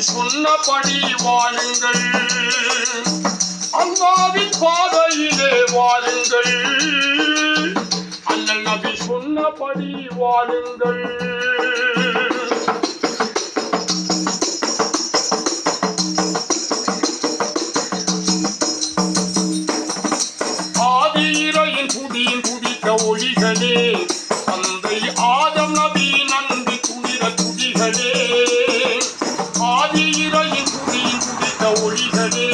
சொன்னபடி வாழுங்கள், அல்லாஹ்வின் பாதையிலே வாழுங்கள், அண்ணல் நபி சொன்னபடி வாழுங்கள். ஆதியிரையின் புதியின் புதித்த ஒளிகளே, தந்தை ஆதம் நபி நன்றி துணிர துதிகளே, ஆதியிரையின் புதியின் புதித்த ஒளிகளே,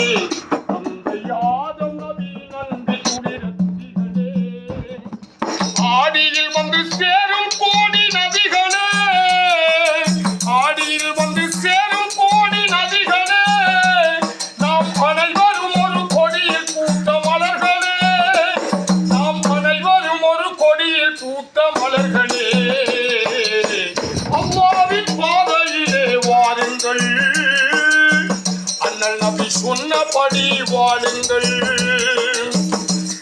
தந்தை ஆதம் நபி நன்றி துணிர துதிகளே, ஆடியில் வந்து சேரும் கோடி நதிகளே, ஆடியில் வந்து சேரும் கோடி நதிகளே, நாம் அனைவரும் ஒரு கொடியில் பூத்த மலர்களே, நாம் அனைவரும் ஒரு கொடியில் பூத்த மலர்களே, அல்லாஹ்வின் பாதையிலே வாருங்கள், அண்ணல் நபி சொன்னபடி வாழுங்கள்,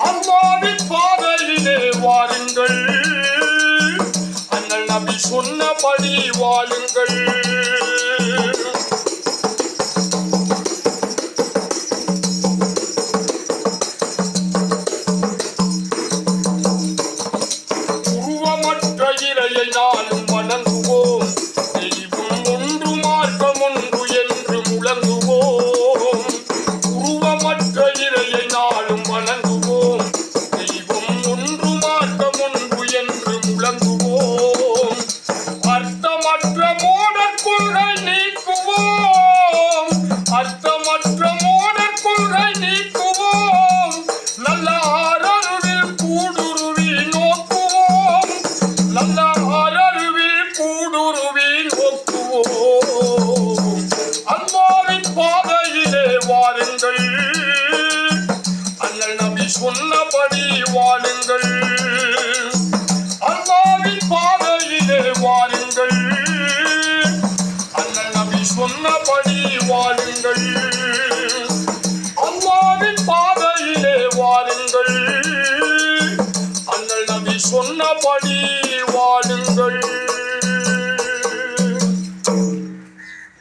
அல்லாஹ்வின் பாதையிலே வாருங்கள், அண்ணல் நபி சொன்னபடி வாழுங்கள். உருவமற்ற இறையை நாளும் வணங்குவோம், தெய்வம் ஒன்று மார்க்கம் ஒன்று என்று முழங்குவோம், உருவமற்ற இறையை நாளும் வணங்குவோம், தெய்வம் ஒன்று மார்க்கம் ஒன்று என்று முழங்குவோம், அர்த்தமற்ற மோடற் கொள்கை நீக்குவோம், அர்த்தமற்ற மோடற் கொள்கை நீக்குவோம், நல்ல ஆரருவில் கூடுருவி நோக்குவோம், நல்ல ஆரருவில் கூடுருவி நோக்குவோம், அல்லாஹ்வின் பாதையிலே வாருங்கள், அண்ணல் நபி சொன்னபடி வாழுங்கள்.